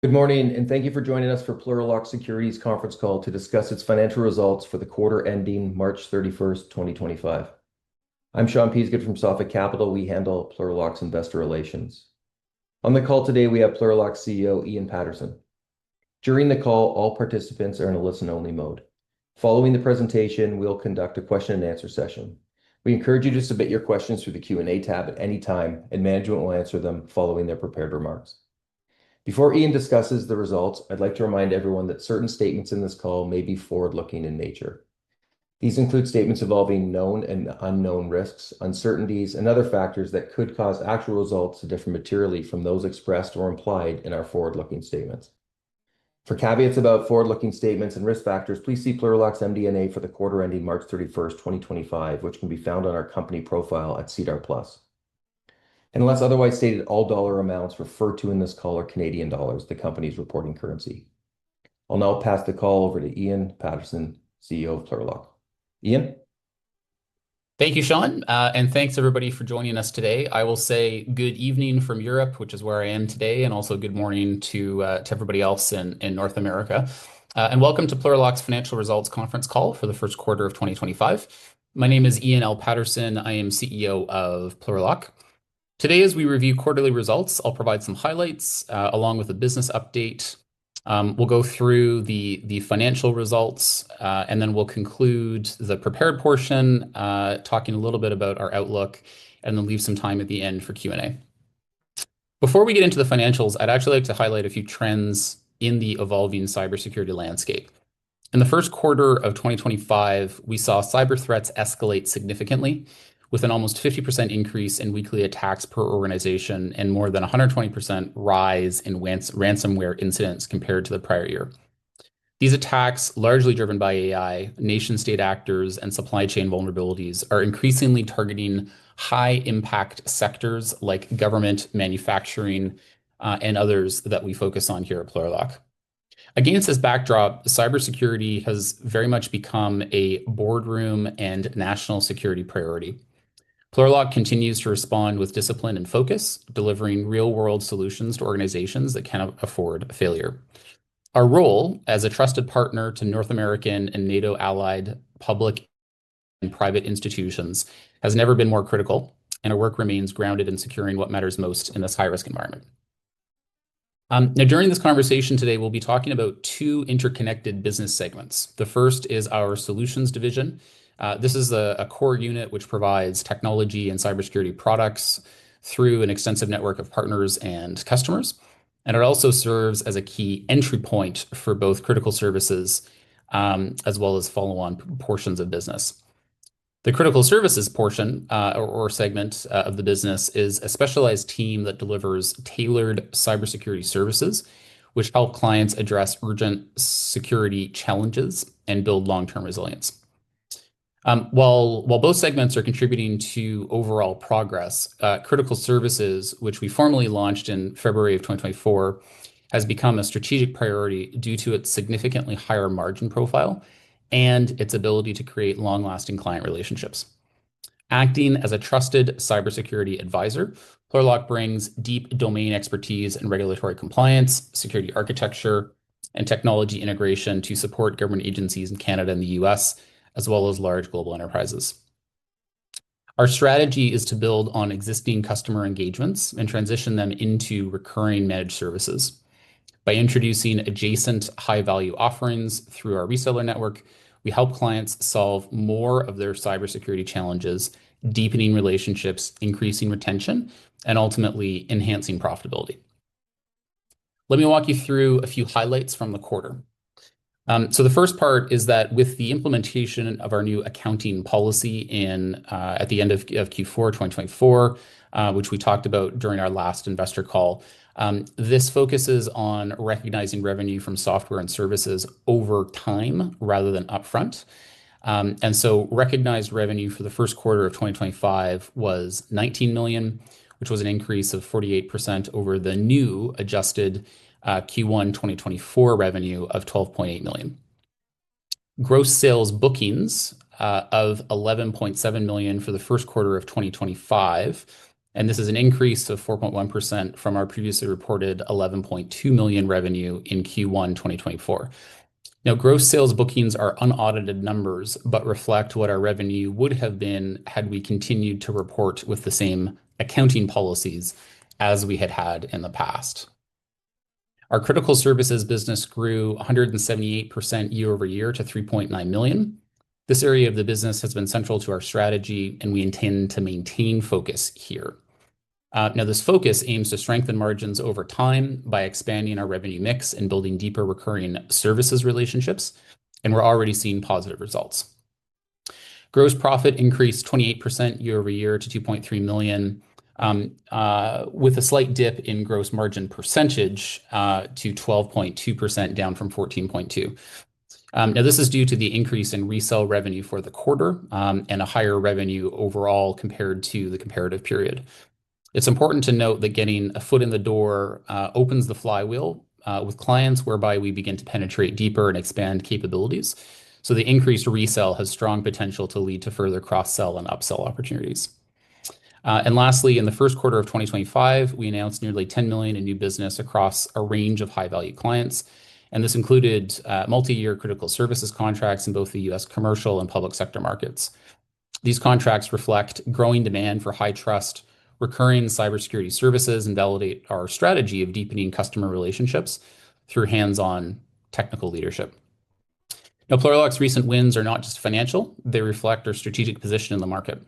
Good morning, and thank you for joining us for Plurilock Security's conference call to discuss its financial results for the quarter ending March 31st, 2025. I'm Sean Peasgood from Sophic Capital. We handle Plurilock's investor relations. On the call today, we have Plurilock CEO Ian Paterson. During the call, all participants are in a listen-only mode. Following the presentation, we'll conduct a question-and-answer session. We encourage you to submit your questions through the Q&A tab at any time, and management will answer them following their prepared remarks. Before Ian discusses the results, I'd like to remind everyone that certain statements in this call may be forward-looking in nature. These include statements involving known and unknown risks, uncertainties, and other factors that could cause actual results to differ materially from those expressed or implied in our forward-looking statements. For caveats about forward-looking statements and risk factors, please see Plurilock's MD&A for the quarter ending March 31st, 2025, which can be found on our company profile at SEDAR+. Unless otherwise stated, all dollar amounts referred to in this call are Canadian dollars, the company's reporting currency. I'll now pass the call over to Ian Paterson, CEO of Plurilock. Ian? Thank you, Sean, and thanks everybody for joining us today. I will say good evening from Europe, which is where I am today, and also good morning to everybody else in North America. And welcome to Plurilock's financial results conference call for the first quarter of 2025. My name is Ian L. Paterson. I am CEO of Plurilock. Today, as we review quarterly results, I'll provide some highlights along with a business update. We'll go through the financial results, and then we'll conclude the prepared portion, talking a little bit about our outlook, and then leave some time at the end for Q&A. Before we get into the financials, I'd actually like to highlight a few trends in the evolving cybersecurity landscape. In the first quarter of 2025, we saw cyber threats escalate significantly, with an almost 50% increase in weekly attacks per organization and more than 120% rise in ransomware incidents compared to the prior year. These attacks, largely driven by AI, nation-state actors, and supply chain vulnerabilities, are increasingly targeting high-impact sectors like government, manufacturing, and others that we focus on here at Plurilock. Against this backdrop, cybersecurity has very much become a boardroom and national security priority. Plurilock continues to respond with discipline and focus, delivering real-world solutions to organizations that cannot afford failure. Our role as a trusted partner to North American and NATO-allied public and private institutions has never been more critical, and our work remains grounded in securing what matters most in this high-risk environment. Now, during this conversation today, we'll be talking about two interconnected business segments. The first is our solutions division. This is a core unit which provides technology and cybersecurity products through an extensive network of partners and customers. And it also serves as a key entry point for both critical services as well as follow-on portions of business. The critical services portion or segment of the business is a specialized team that delivers tailored cybersecurity services, which help clients address urgent security challenges and build long-term resilience. While both segments are contributing to overall progress, critical services, which we formally launched in February of 2024, has become a strategic priority due to its significantly higher margin profile and its ability to create long-lasting client relationships. Acting as a trusted cybersecurity advisor, Plurilock brings deep domain expertise in regulatory compliance, security architecture, and technology integration to support government agencies in Canada and the US, as well as large global enterprises. Our strategy is to build on existing customer engagements and transition them into recurring managed services. By introducing adjacent high-value offerings through our reseller network, we help clients solve more of their cybersecurity challenges, deepening relationships, increasing retention, and ultimately enhancing profitability. Let me walk you through a few highlights from the quarter. So the first part is that with the implementation of our new accounting policy at the end of Q4 2024, which we talked about during our last investor call, this focuses on recognizing revenue from software and services over time rather than upfront. And so recognized revenue for the first quarter of 2025 was 19 million, which was an increase of 48% over the new adjusted Q1 2024 revenue of 12.8 million. Gross sales bookings of 11.7 million for the first quarter of 2025 and this is an increase of 4.1% from our previously reported $11.2 million revenue in Q1 2024. Now, gross sales bookings are unaudited numbers, but reflect what our revenue would have been had we continued to report with the same accounting policies as we had in the past. Our critical services business grew 178% year over year to $3.9 million. This area of the business has been central to our strategy, and we intend to maintain focus here. Now, this focus aims to strengthen margins over time by expanding our revenue mix and building deeper recurring services relationships, and we're already seeing positive results. Gross profit increased 28% year over year to $2.3 million, with a slight dip in gross margin percentage to 12.2%, down from 14.2%. Now, this is due to the increase in resale revenue for the quarter and a higher revenue overall compared to the comparative period. It's important to note that getting a foot in the door opens the flywheel with clients, whereby we begin to penetrate deeper and expand capabilities. So the increased resale has strong potential to lead to further cross-sell and upsell opportunities. And lastly, in the first quarter of 2025, we announced nearly $10 million in new business across a range of high-value clients. And this included multi-year critical services contracts in both the U.S. commercial and public sector markets. These contracts reflect growing demand for high-trust, recurring cybersecurity services and validate our strategy of deepening customer relationships through hands-on technical leadership. Now, Plurilock's recent wins are not just financial, they reflect our strategic position in the market.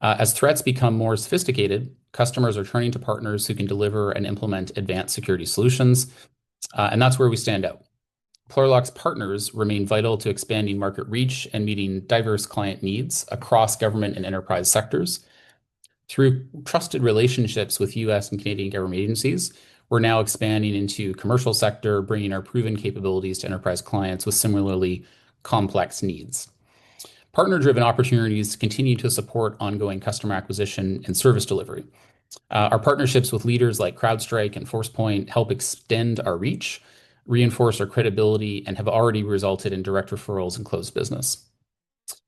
As threats become more sophisticated, customers are turning to partners who can deliver and implement advanced security solutions, and that's where we stand out. Plurilock's partners remain vital to expanding market reach and meeting diverse client needs across government and enterprise sectors. Through trusted relationships with U.S. and Canadian government agencies, we're now expanding into commercial sector, bringing our proven capabilities to enterprise clients with similarly complex needs. Partner-driven opportunities continue to support ongoing customer acquisition and service delivery. Our partnerships with leaders like CrowdStrike and Forcepoint help extend our reach, reinforce our credibility, and have already resulted in direct referrals and closed business.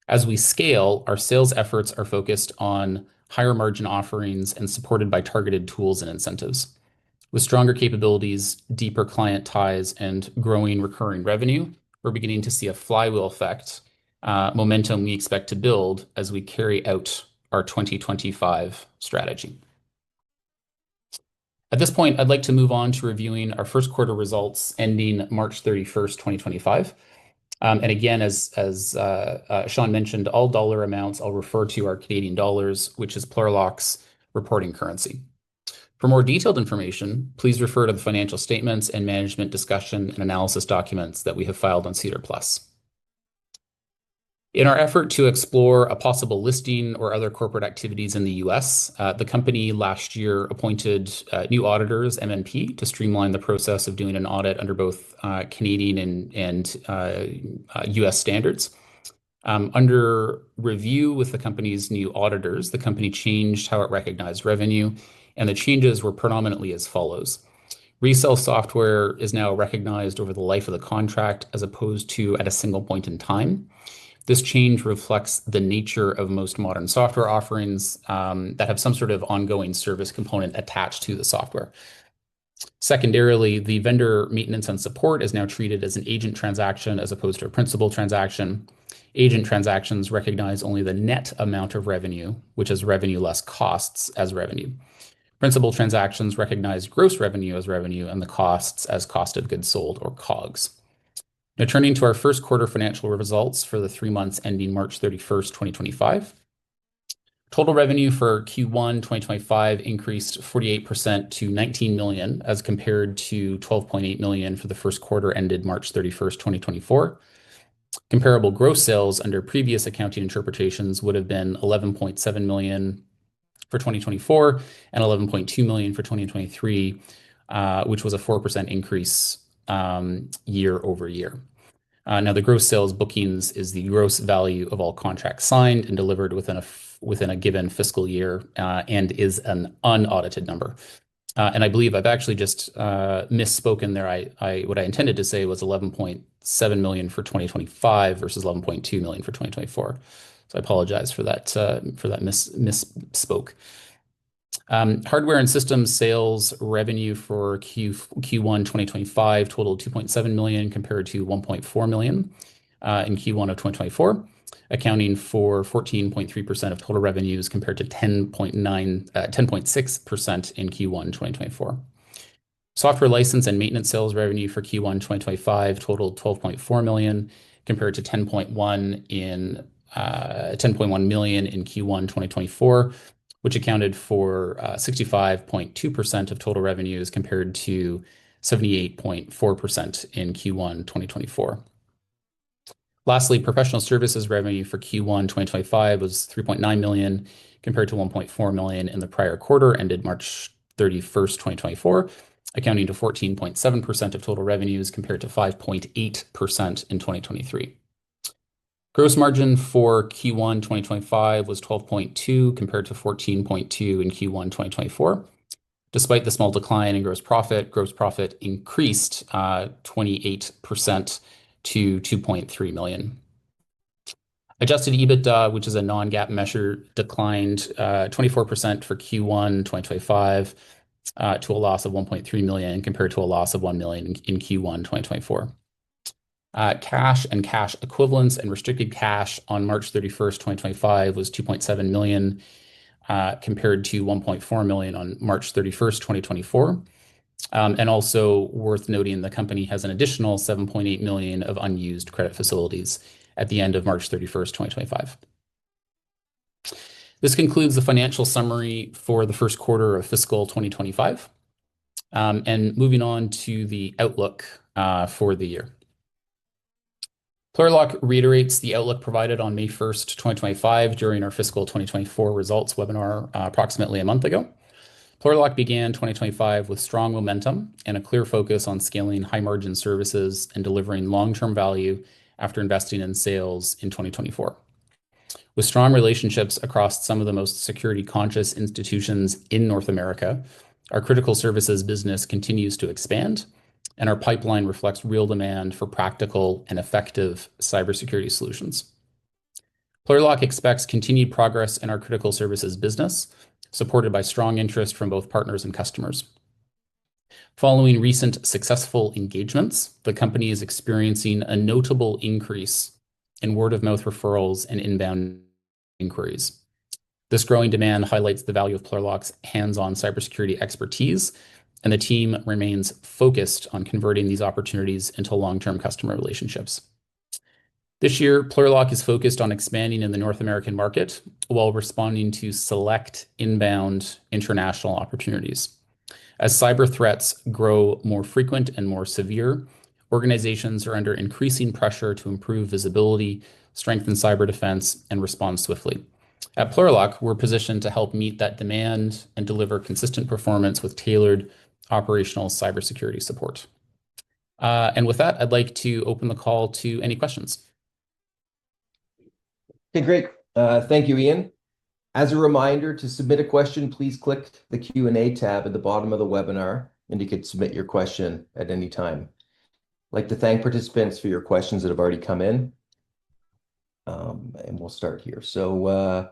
As we scale, our sales efforts are focused on higher margin offerings and supported by targeted tools and incentives. With stronger capabilities, deeper client ties, and growing recurring revenue, we're beginning to see a flywheel effect, momentum we expect to build as we carry out our 2025 strategy. At this point, I'd like to move on to reviewing our first quarter results ending March 31st, 2025. And again, as Sean mentioned, all dollar amounts I'll refer to are Canadian dollars, which is Plurilock's reporting currency. For more detailed information, please refer to the financial statements and management discussion and analysis documents that we have filed on SEDAR+. In our effort to explore a possible listing or other corporate activities in the U.S., the company last year appointed new auditors, MNP, to streamline the process of doing an audit under both Canadian and U.S. standards. Under review with the company's new auditors, the company changed how it recognized revenue, and the changes were predominantly as follows. Resale software is now recognized over the life of the contract as opposed to at a single point in time. This change reflects the nature of most modern software offerings that have some sort of ongoing service component attached to the software. Secondarily, the vendor maintenance and support is now treated as an agent transaction as opposed to a principal transaction. Agent transactions recognize only the net amount of revenue, which is revenue less costs, as revenue. Principal transactions recognize gross revenue as revenue and the costs as cost of goods sold, or COGS. Now, turning to our first quarter financial results for the 3 months ending March 31st, 2025. Total revenue for Q1 2025 increased 48% to $19 million as compared to $12.8 million for the first quarter ended March 31st, 2024. Comparable gross sales under previous accounting interpretations would have been $11.7 million for 2024 and $11.2 million for 2023, which was a 4% increase year over year. Now, the gross sales bookings is the gross value of all contracts signed and delivered within a given fiscal year and is an unaudited number. And I believe I've actually just misspoken there. What I intended to say was $11.7 million for 2025 versus $11.2 million for 2024. So I apologize for that misspoke. Hardware and systems sales revenue for Q1 2025 totaled $2.7 million compared to $1.4 million in Q1 of 2024, accounting for 14.3% of total revenues compared to 10.6% in Q1 2024. Software license and maintenance sales revenue for Q1 2025 totaled $12.4 million compared to $10.1 million in Q1 2024, which accounted for 65.2% of total revenues compared to 78.4% in Q1 2024. Lastly, professional services revenue for Q1 2025 was $3.9 million compared to $1.4 million in the prior quarter ended March 31st, 2024, accounting to 14.7% of total revenues compared to 5.8% in 2023. Gross margin for Q1 2025 was 12.2% compared to 14.2% in Q1 2024. Despite the small decline in gross profit increased 28% to $2.3 million. Adjusted EBITDA, which is a non-GAAP measure, declined 24% for Q1 2025 to a loss of $1.3 million compared to a loss of $1 million in Q1 2024. Cash and cash equivalents and restricted cash on March 31st, 2025 was $2.7 million compared to $1.4 million on March 31st, 2024. And also worth noting, the company has an additional $7.8 million of unused credit facilities at the end of March 31st, 2025. This concludes the financial summary for the first quarter of fiscal 2025. And moving on to the outlook for the year. Plurilock reiterates the outlook provided on May 1st, 2025 during our fiscal 2024 results webinar approximately a month ago. Plurilock began 2025 with strong momentum and a clear focus on scaling high-margin services and delivering long-term value after investing in sales in 2024. With strong relationships across some of the most security-conscious institutions in North America, our critical services business continues to expand, and our pipeline reflects real demand for practical and effective cybersecurity solutions. Plurilock expects continued progress in our critical services business, supported by strong interest from both partners and customers. Following recent successful engagements, the company is experiencing a notable increase in word-of-mouth referrals and inbound inquiries. This growing demand highlights the value of Plurilock's hands-on cybersecurity expertise, and the team remains focused on converting these opportunities into long-term customer relationships. This year, Plurilock is focused on expanding in the North American market while responding to select inbound international opportunities. As cyber threats grow more frequent and more severe, organizations are under increasing pressure to improve visibility, strengthen cyber defense, and respond swiftly. At Plurilock, we're positioned to help meet that demand and deliver consistent performance with tailored operational cybersecurity support. And with that, I'd like to open the call to any questions. Okay, great. Thank you, Ian. As a reminder, to submit a question, please click the Q&A tab at the bottom of the webinar, and you can submit your question at any time. I'd like to thank participants for your questions that have already come in. And we'll start here. So,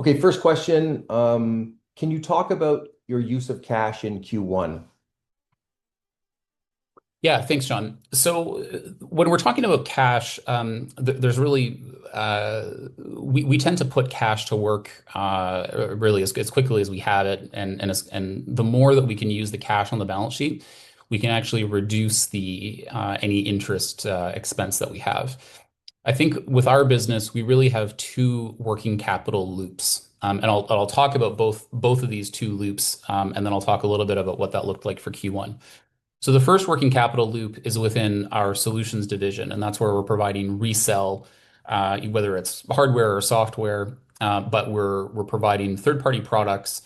okay, first question. Can you talk about your use of cash in Q1? Yeah, thanks, John. So when we're talking about cash, there's really, we tend to put cash to work really as quickly as we have it. And the more that we can use the cash on the balance sheet, we can actually reduce any interest expense that we have. I think with our business, we really have two working capital loops. And I'll talk about both of these two loops, and then I'll talk a little bit about what that looked like for Q1. So the first working capital loop is within our solutions division, and that's where we're providing resell, whether it's hardware or software, but we're providing third-party products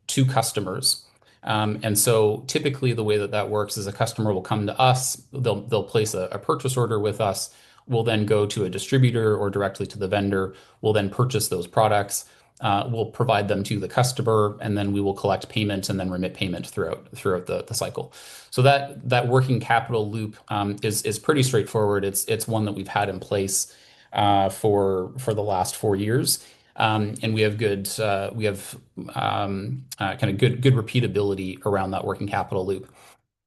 to customers. And so typically the way that works is a customer will come to us, they'll place a purchase order with us, we'll then go to a distributor or directly to the vendor, we'll then purchase those products, we'll provide them to the customer, and then we will collect payment and then remit payment throughout the cycle. So that working capital loop is pretty straightforward. It's one that we've had in place for the last 4 years. And we have kind of good repeatability around that working capital loop.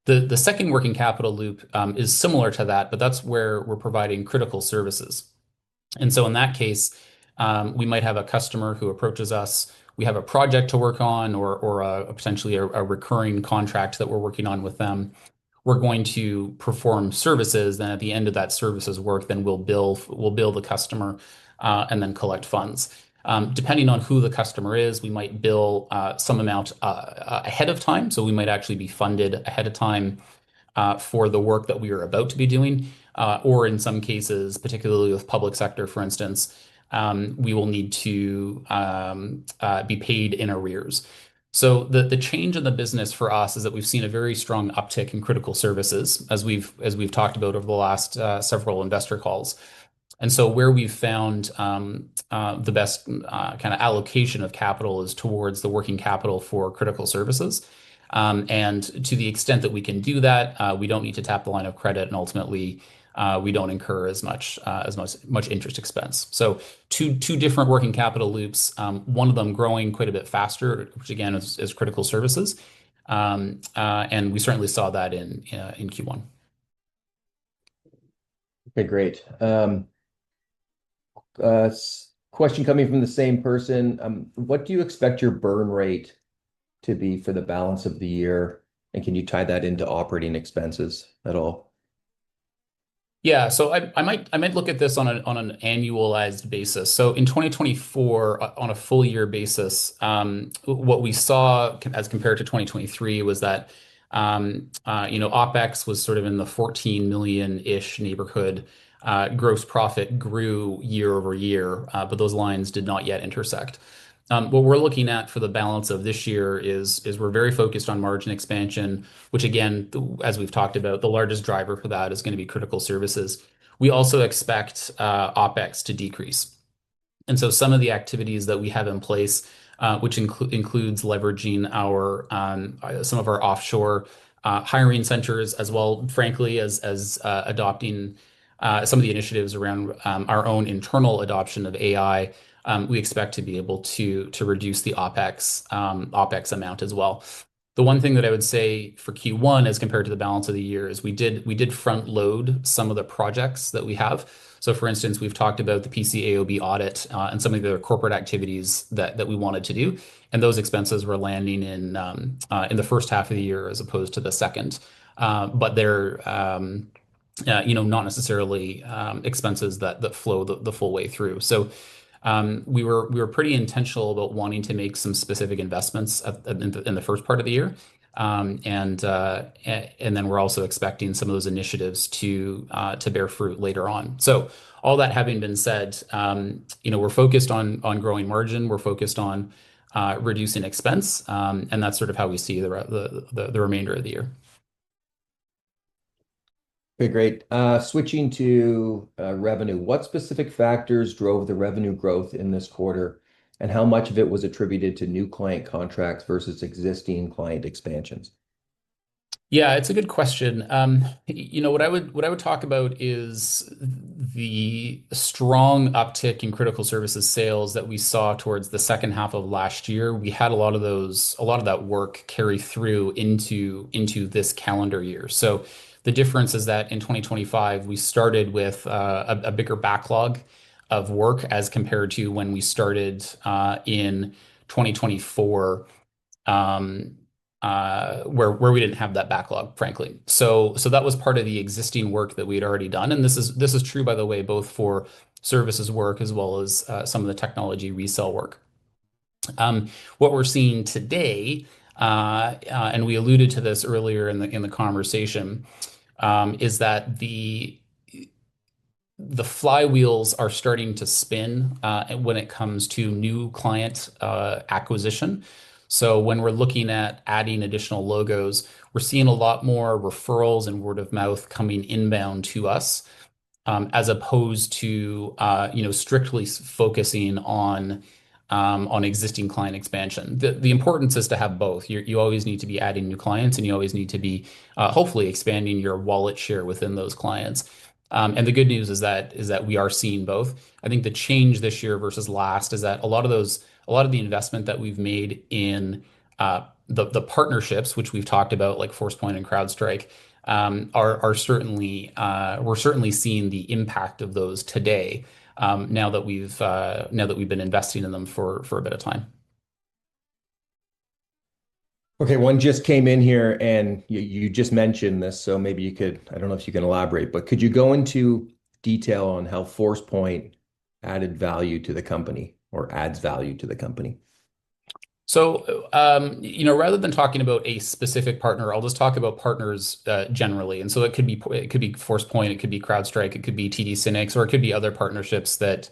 The second working capital loop is similar to that, but that's where we're providing critical services. And so in that case, we might have a customer who approaches us. We have a project to work on, or potentially a recurring contract that we're working on with them. We're going to perform services. Then at the end of that services work, then we'll bill the customer, and then collect funds. Depending on who the customer is, we might bill some amount ahead of time. So we might actually be funded ahead of time for the work that we are about to be doing. Or in some cases, particularly with public sector, for instance, we will need to be paid in arrears. So the change in the business for us is that we've seen a very strong uptick in critical services, as we've talked about over the last several investor calls. And so where we've found the best kind of allocation of capital is towards the working capital for critical services. And to the extent that we can do that, we don't need to tap the line of credit, and ultimately we don't incur as much interest expense. So two different working capital loops. One of them growing quite a bit faster, which again is critical services, and we certainly saw that in Q1. Okay, great. Question coming from the same person. What do you expect your burn rate to be for the balance of the year? And can you tie that into operating expenses at all? Yeah, so I might look at this on an annualized basis. So in 2024, on a full year basis, what we saw as compared to 2023 was that OpEx was sort of in the 14 million-ish neighborhood. Gross profit grew year over year, but those lines did not yet intersect. What we're looking at for the balance of this year is we're very focused on margin expansion, which again, as we've talked about, the largest driver for that is going to be critical services. We also expect OpEx to decrease. And so some of the activities that we have in place, which includes leveraging some of our offshore hiring centers, as well, frankly, as adopting some of the initiatives around our own internal adoption of AI. We expect to be able to reduce the OpEx amount as well. The one thing that I would say for Q1 as compared to the balance of the year is we did front load some of the projects that we have. So for instance, we've talked about the PCAOB audit and some of the other corporate activities that we wanted to do. And those expenses were landing in the first half of the year as opposed to the second. But they're not necessarily expenses that flow the full way through. So we were pretty intentional about wanting to make some specific investments in the first part of the year. And then we're also expecting some of those initiatives to bear fruit later on. So all that having been said, we're focused on growing margin. We're focused on reducing expense. And that's sort of how we see the remainder of the year. Okay, great. Switching to revenue, what specific factors drove the revenue growth in this quarter, and how much of it was attributed to new client contracts versus existing client expansions? Yeah, it's a good question. What I would talk about is the strong uptick in critical services sales that we saw towards the second half of last year. We had a lot of that work carry through into this calendar year. So the difference is that in 2025, we started with a bigger backlog of work as compared to when we started in 2024, where we didn't have that backlog, frankly. So that was part of the existing work that we had already done. And this is true, by the way, both for services work as well as some of the technology resale work. What we're seeing today, and we alluded to this earlier in the conversation, is that the flywheels are starting to spin when it comes to new client acquisition. So when we're looking at adding additional logos, we're seeing a lot more referrals and word of mouth coming inbound to us, as opposed to strictly focusing on existing client expansion. The importance is to have both. You always need to be adding new clients, and you always need to be hopefully expanding your wallet share within those clients. And the good news is that we are seeing both. I think the change this year versus last is that a lot of the investment that we've made in the partnerships, which we've talked about, like Forcepoint and CrowdStrike, are certainly we're certainly seeing the impact of those today, now that we've been investing in them for a bit of time. Okay, one just came in here and you just mentioned this, so maybe you could, I don't know if you can elaborate, but could you go into detail on how Forcepoint added value to the company or adds value to the company? So, rather than talking about a specific partner, I'll just talk about partners generally. And so it could be Forcepoint, it could be CrowdStrike, it could be TD SYNNEX, or it could be other partnerships that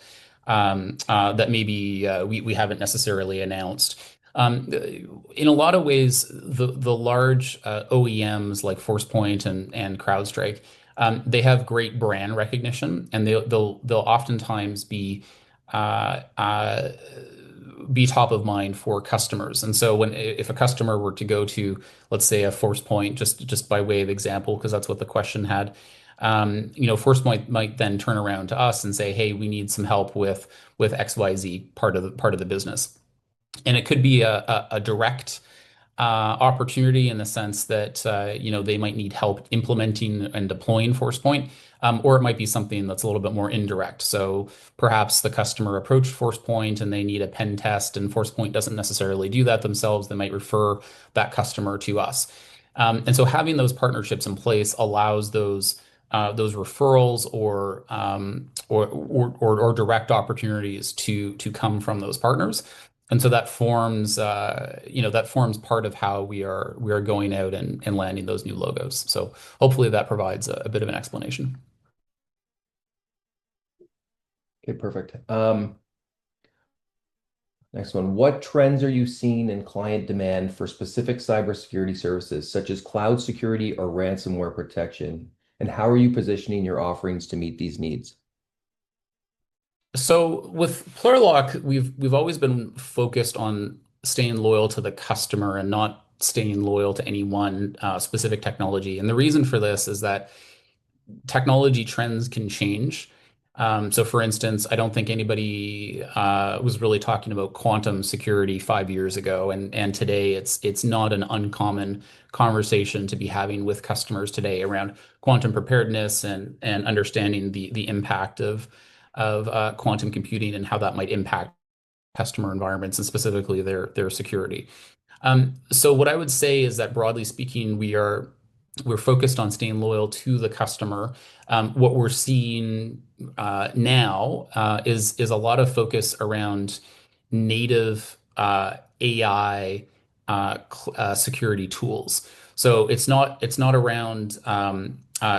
maybe we haven't necessarily announced. In a lot of ways, the large OEMs like Forcepoint and CrowdStrike, they have great brand recognition, and they'll oftentimes uh, uh, be top of mind for customers. And so if a customer were to go to, let's say, a Forcepoint, just by way of example, because that's what the question had, Forcepoint might then turn around to us and say, "Hey, we need some help with XYZ part of the business." And it could be a direct opportunity in the sense that they might need help implementing and deploying Forcepoint, or it might be something that's a little bit more indirect. So perhaps the customer approached Forcepoint and they need a pen test, and Forcepoint doesn't necessarily do that themselves. They might refer that customer to us. And so having those partnerships in place allows those referrals or direct opportunities to come from those partners. And so that forms part of how we are going out and landing those new logos. So hopefully that provides a bit of an explanation. Okay, perfect. Next one. What trends are you seeing in client demand for specific cybersecurity services, such as cloud security or ransomware protection? And how are you positioning your offerings to meet these needs? So with Plurilock, we've always been focused on staying loyal to the customer and not staying loyal to any one specific technology. And the reason for this is that technology trends can change. So for instance, I don't think anybody was really talking about quantum security 5 years ago, and today it's not an uncommon conversation to be having with customers today around quantum preparedness and understanding the impact of quantum computing and how that might impact customer environments and specifically their security. So what I would say is that broadly speaking, we're focused on staying loyal to the customer. What we're seeing now is a lot of focus around native AI security tools. So it's not around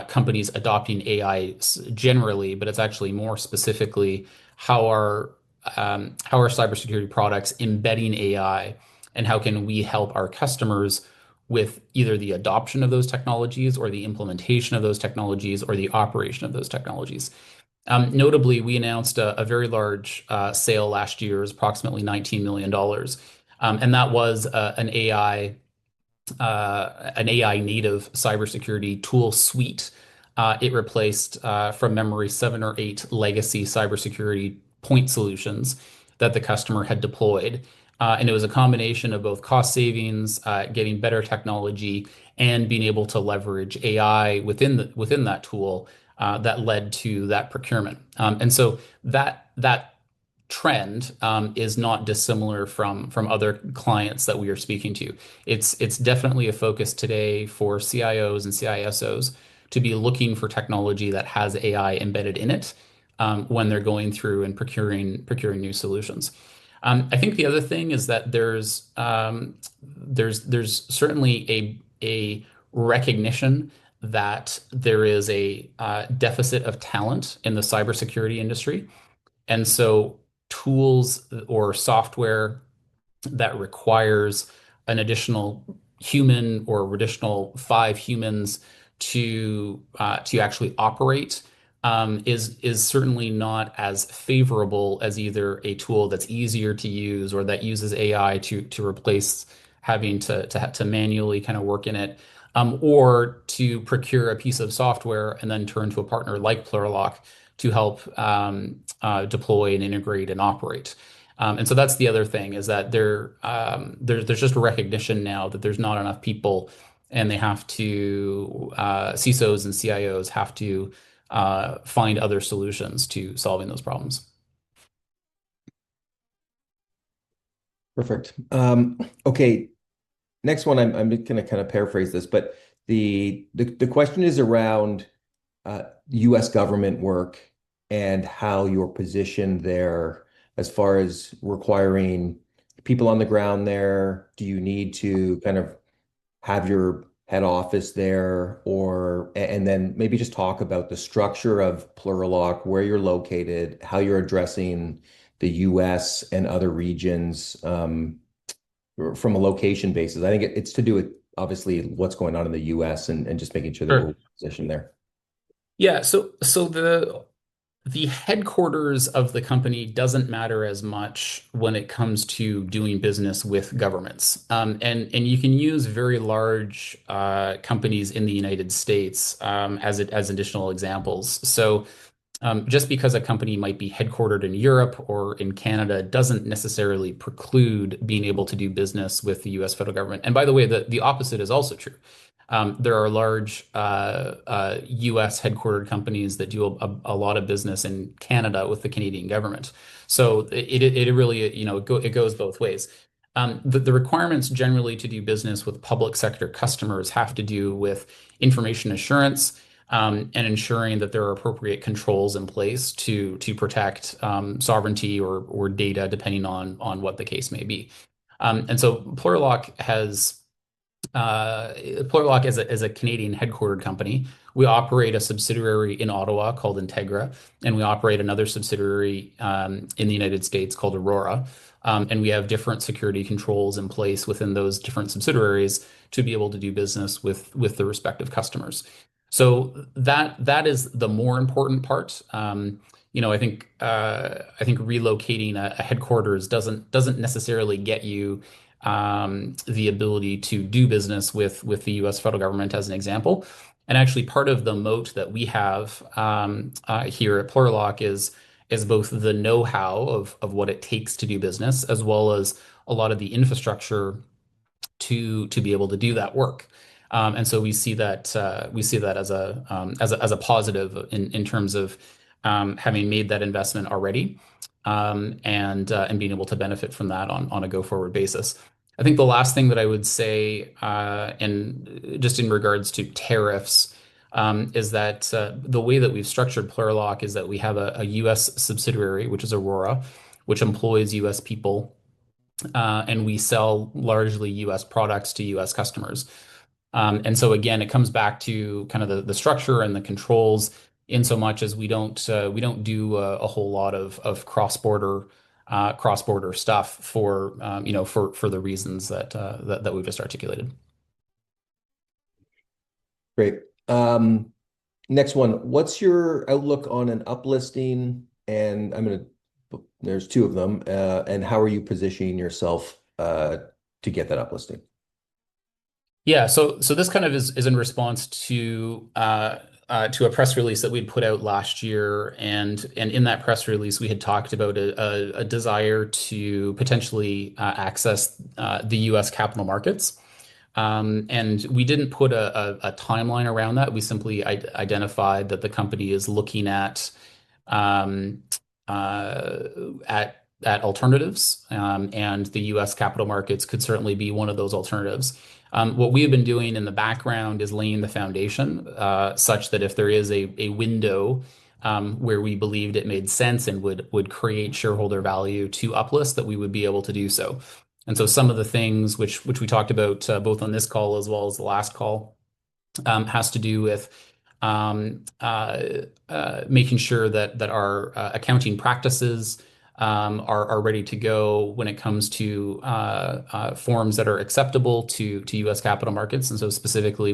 companies adopting AI generally, but it's actually more specifically how are cybersecurity products embedding AI, and how can we help our customers with either the adoption of those technologies or the implementation of those technologies or the operation of those technologies. Notably, we announced a very large sale last year, it was approximately $19 million. And that was an AI native cybersecurity tool suite. It replaced, from memory, 7 or 8 legacy cybersecurity point solutions that the customer had deployed. And it was a combination of both cost savings, getting better technology, and being able to leverage AI within that tool that led to that procurement. And so that trend is not dissimilar from other clients that we are speaking to. It's definitely a focus today for CIOs and CISOs to be looking for technology that has AI embedded in it when they're going through and procuring new solutions. I think the other thing is that there's certainly a recognition that there is a deficit of talent in the cybersecurity industry. And so tools or software that requires an additional human or additional 5 humans to actually operate is certainly not as favorable as either a tool that's easier to use or that uses AI to replace having to manually kind of work in it. or to procure a piece of software and then turn to a partner like Plurilock to help deploy and integrate and operate. And so that's the other thing is that there's just a recognition now that there's not enough people, and they have to CISOs and CIOs have to find other solutions to solving those problems. Perfect. Okay, next one, I'm going to kind of paraphrase this, but the question is around U.S. government work and how you're positioned there as far as requiring people on the ground there. Do you need to kind of have your head office there, or and then maybe just talk about the structure of Plurilock, where you're located, how you're addressing the US and other regions from a location basis. I think it's to do with obviously what's going on in the US and just making sure that we're Sure. positioned there. Yeah, so the headquarters of the company doesn't matter as much when it comes to doing business with governments. And you can use very large companies in the United States as additional examples. So just because a company might be headquartered in Europe or in Canada doesn't necessarily preclude being able to do business with the US federal government. And by the way, the opposite is also true. There are large US headquartered companies that do a lot of business in Canada with the Canadian government. So it really, it goes both ways. The requirements generally to do business with public sector customers have to do with information assurance, and ensuring that there are appropriate controls in place to protect sovereignty or data, depending on what the case may be. And so Plurilock is a Canadian headquartered company. We operate a subsidiary in Ottawa called Integra, and we operate another subsidiary in the United States called Aurora. And we have different security controls in place within those different subsidiaries to be able to do business with the respective customers. So that is the more important part. I think relocating a headquarters doesn't necessarily get you the ability to do business with the U.S. federal government, as an example. And actually, part of the moat that we have here at Plurilock is both the know-how of what it takes to do business, as well as a lot of the infrastructure to be able to do that work. And so we see that as a positive in terms of having made that investment already, and being able to benefit from that on a go-forward basis. I think the last thing that I would say, and just in regards to tariffs, is that the way that we've structured Plurilock is that we have a U.S. subsidiary, which is Aurora, which employs U.S. people, and we sell largely U.S. products to U.S. customers. And so again, it comes back to kind of the structure and the controls, in so much as we don't do a whole lot of cross-border stuff for the reasons that we've just articulated. Great. Next one, what's your outlook on an uplisting? And there's two of them, and how are you positioning yourself to get that uplisting? Yeah, so this kind of is in response to a press release that we'd put out last year, and in that press release we had talked about a desire to potentially access the U.S. capital markets. And we didn't put a timeline around that. We simply identified that the company is looking um, at alternatives, and the U.S. capital markets could certainly be one of those alternatives. What we have been doing in the background is laying the foundation, such that if there is a window where we believed it made sense and would create shareholder value to uplist, that we would be able to do so. And so some of the things which we talked about both on this call as well as the last call has to do with making sure that our accounting practices are ready to go when it comes to forms that are acceptable to U.S. capital markets. And so specifically,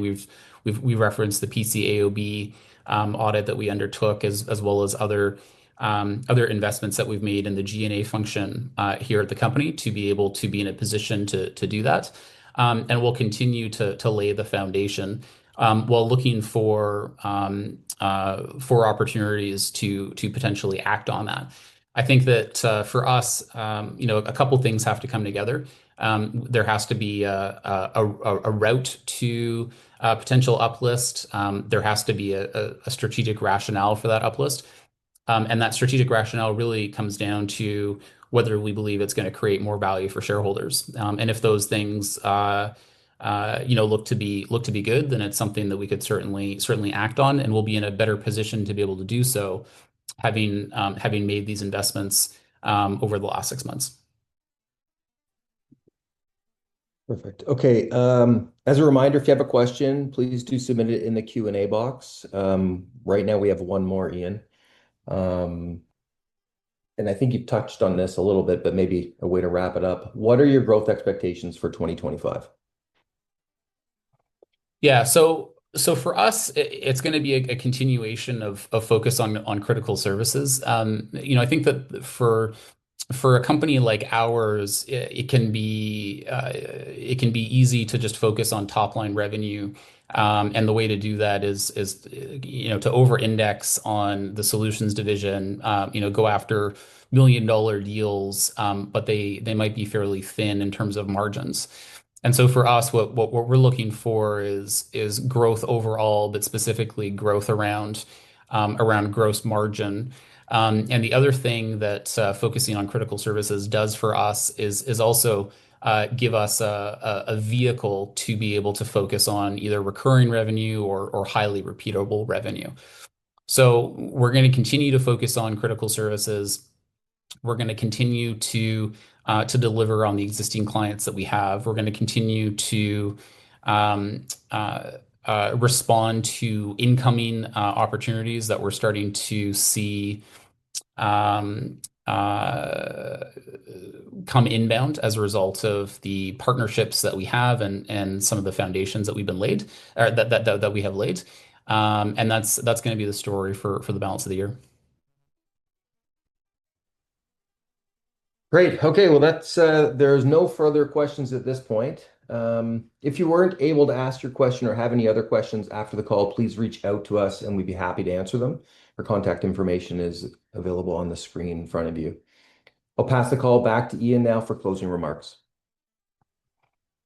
we referenced the PCAOB audit that we undertook, as well as other investments that we've made in the G&A function here at the company to be able to be in a position to do that. and we'll continue to lay the foundation while looking for opportunities to potentially act on that. I think that for us, a couple things have to come together. There has to be a route to potential uplist. There has to be a strategic rationale for that uplist. And that strategic rationale really comes down to whether we believe it's going to create more value for shareholders. And if those things look to be good, then it's something that we could certainly act on, and we'll be in a better position to be able to do so, having made these investments over the last 6 months. Perfect. Okay. As a reminder, if you have a question, please do submit it in the Q&A box. Right now we have one more, Ian. And I think you've touched on this a little bit, but maybe a way to wrap it up. What are your growth expectations for 2025? Yeah, so for us, it's going to be a continuation of focus on critical services. I think that for a company like ours, it can be easy to just focus on top line revenue. And the way to do that is to over-index on the solutions division, go after million-dollar deals, but they might be fairly thin in terms of margins. And so for us, what we're looking for is growth overall, but specifically growth around gross margin. And the other thing that focusing on critical services does for us is also give us a vehicle to be able to focus on either recurring revenue or highly repeatable revenue. So we're going to continue to focus on critical services. We're going to continue to deliver on the existing clients that we have. We're going to continue to respond to incoming opportunities that we're starting to see come inbound as a result of the partnerships that we have and some of the foundations that we've been laid, or that we have laid. And that's going to be the story for the balance of the year. Great. Okay. Well, there's no further questions at this point. If you weren't able to ask your question or have any other questions after the call, please reach out to us and we'd be happy to answer them. Our contact information is available on the screen in front of you. I'll pass the call back to Ian now for closing remarks.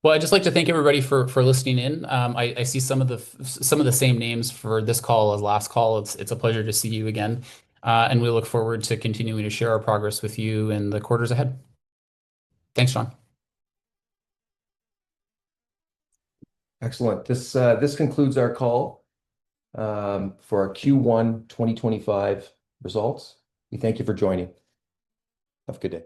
Well, I'd just like to thank everybody for listening in. I see some of the same names for this call as last call. It's a pleasure to see you again. And we look forward to continuing to share our progress with you in the quarters ahead. Thanks, Sean. Excellent. This concludes our call for our Q1 2025 results. We thank you for joining. Have a good day.